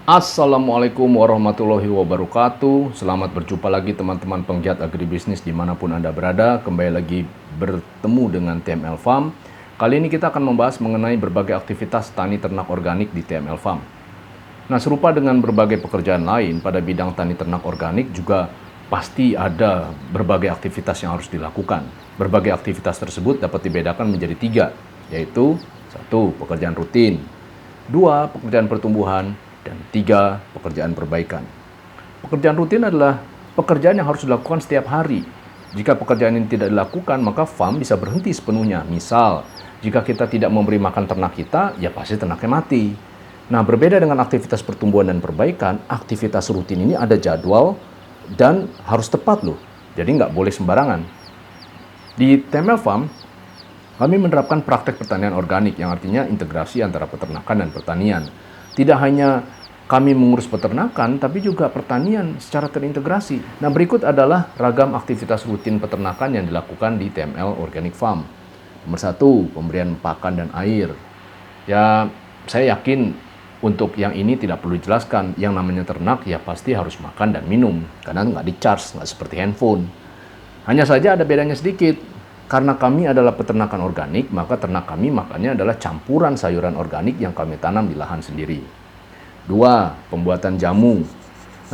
Assalamualaikum warahmatullahi wabarakatuh. Selamat berjumpa lagi teman-teman penggiat agribisnis dimanapun Anda berada. Kembali lagi bertemu dengan TML Farm. Kali ini kita akan membahas mengenai berbagai aktivitas tani ternak organik di TML Farm. Nah, serupa dengan berbagai pekerjaan lain pada bidang tani ternak organik juga pasti ada berbagai aktivitas yang harus dilakukan. Berbagai aktivitas tersebut dapat dibedakan menjadi 3, yaitu 1. Pekerjaan rutin, 2. Pekerjaan pertumbuhan, dan 3. Pekerjaan perbaikan. Pekerjaan rutin adalah pekerjaan yang harus dilakukan setiap hari. Jika pekerjaan ini tidak dilakukan, maka farm bisa berhenti sepenuhnya. Misal, jika kita tidak memberi makan ternak kita, ya pasti ternaknya mati. Nah, berbeda dengan aktivitas pertumbuhan dan perbaikan, aktivitas rutin ini ada jadwal dan harus tepat loh. Jadi nggak boleh sembarangan. Di TML Farm, kami menerapkan praktek pertanian organik yang artinya integrasi antara peternakan dan pertanian. Tidak hanya kami mengurus peternakan, tapi juga pertanian secara terintegrasi. Nah, berikut adalah ragam aktivitas rutin peternakan yang dilakukan di TML Organic Farm. Nomor 1, pemberian pakan dan air. Ya, saya yakin untuk yang ini tidak perlu dijelaskan. Yang namanya ternak ya pasti harus makan dan minum, karena nggak di-charge, nggak seperti handphone. Hanya saja ada bedanya sedikit. Karena kami adalah peternakan organik, maka ternak kami makannya adalah campuran sayuran organik yang kami tanam di lahan sendiri. 2. Pembuatan jamu.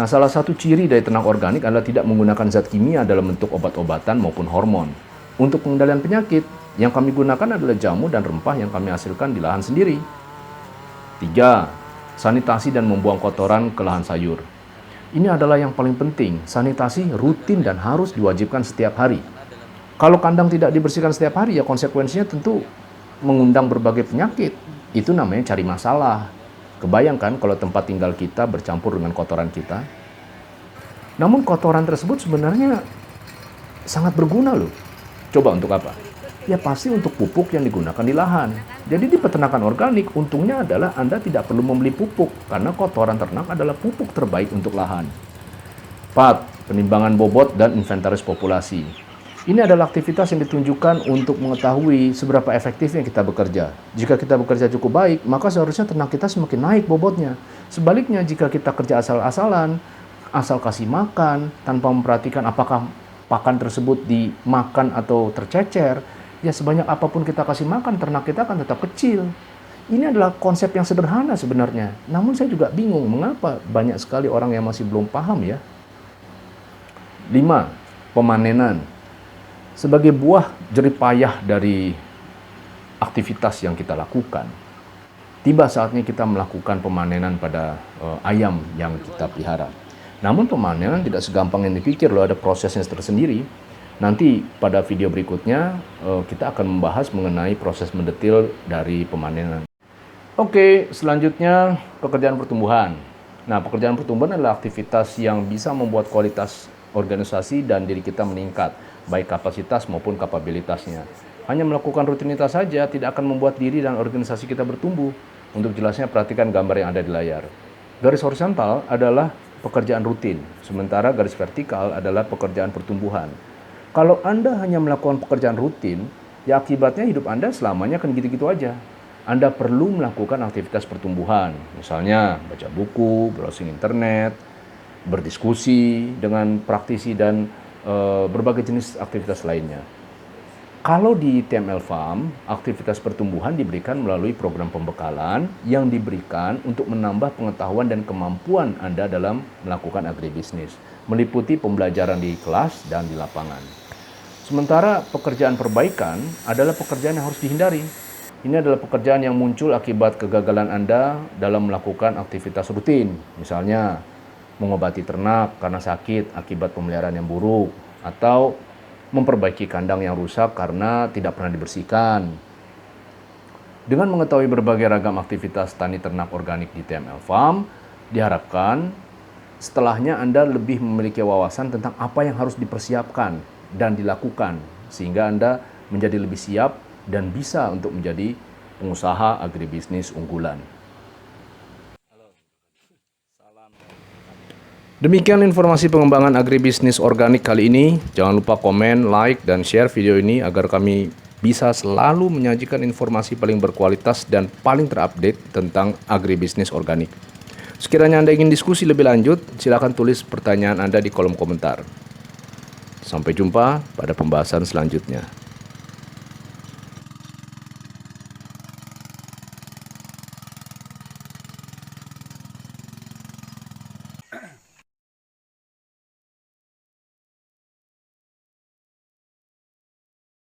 Nah, salah satu ciri dari ternak organik adalah tidak menggunakan zat kimia dalam bentuk obat-obatan maupun hormon. Untuk pengendalian penyakit, yang kami gunakan adalah jamu dan rempah yang kami hasilkan di lahan sendiri. 3. Sanitasi dan membuang kotoran ke lahan sayur. Ini adalah yang paling penting. Sanitasi rutin dan harus diwajibkan setiap hari. Kalau kandang tidak dibersihkan setiap hari, ya konsekuensinya tentu mengundang berbagai penyakit. Itu namanya cari masalah. Kebayangkan kalau tempat tinggal kita bercampur dengan kotoran kita. Namun kotoran tersebut sebenarnya sangat berguna loh. Coba untuk apa? Ya pasti untuk pupuk yang digunakan di lahan. Jadi di peternakan organik, untungnya adalah Anda tidak perlu membeli pupuk, karena kotoran ternak adalah pupuk terbaik untuk lahan. 4. Penimbangan bobot dan inventaris populasi. Ini adalah aktivitas yang ditunjukkan untuk mengetahui seberapa efektifnya kita bekerja. Jika kita bekerja cukup baik, maka seharusnya ternak kita semakin naik bobotnya. Sebaliknya, jika kita kerja asal-asalan, asal kasih makan, tanpa memperhatikan apakah pakan tersebut dimakan atau tercecer, ya sebanyak apapun kita kasih makan, ternak kita akan tetap kecil. Ini adalah konsep yang sederhana sebenarnya. Namun saya juga bingung, mengapa banyak sekali orang yang masih belum paham ya. 5. Pemanenan. Sebagai buah jerih payah dari aktivitas yang kita lakukan, tiba saatnya kita melakukan pemanenan pada ayam yang kita pelihara. Namun pemanenan tidak segampang yang dipikir loh, ada prosesnya tersendiri. Nanti pada video berikutnya kita akan membahas mengenai proses mendetil dari pemanenan. Oke, selanjutnya pekerjaan pertumbuhan. Nah, pekerjaan pertumbuhan adalah aktivitas yang bisa membuat kualitas organisasi dan diri kita meningkat, baik kapasitas maupun kapabilitasnya. Hanya melakukan rutinitas saja tidak akan membuat diri dan organisasi kita bertumbuh. Untuk jelasnya, perhatikan gambar yang ada di layar. Garis horizontal adalah pekerjaan rutin, sementara garis vertikal adalah pekerjaan pertumbuhan. Kalau Anda hanya melakukan pekerjaan rutin, ya akibatnya hidup Anda selamanya akan gitu-gitu aja. Anda perlu melakukan aktivitas pertumbuhan, misalnya baca buku, browsing internet, berdiskusi dengan praktisi, dan berbagai jenis aktivitas lainnya. Kalau di TML Farm, aktivitas pertumbuhan diberikan melalui program pembekalan yang diberikan untuk menambah pengetahuan dan kemampuan Anda dalam melakukan agribisnis, meliputi pembelajaran di kelas dan di lapangan. Sementara pekerjaan perbaikan adalah pekerjaan yang harus dihindari. Ini adalah pekerjaan yang muncul akibat kegagalan Anda dalam melakukan aktivitas rutin, misalnya mengobati ternak karena sakit akibat pemeliharaan yang buruk, atau memperbaiki kandang yang rusak karena tidak pernah dibersihkan. Dengan mengetahui berbagai ragam aktivitas tani ternak organik di TML Farm, diharapkan setelahnya Anda lebih memiliki wawasan tentang apa yang harus dipersiapkan dan dilakukan, sehingga Anda menjadi lebih siap dan bisa untuk menjadi pengusaha agribisnis unggulan. Demikian informasi pengembangan agribisnis organik kali ini. Jangan lupa komen, like, dan share video ini agar kami bisa selalu menyajikan informasi paling berkualitas dan paling terupdate tentang agribisnis organik. Sekiranya Anda ingin diskusi lebih lanjut, silakan tulis pertanyaan Anda di kolom komentar. Sampai jumpa pada pembahasan selanjutnya.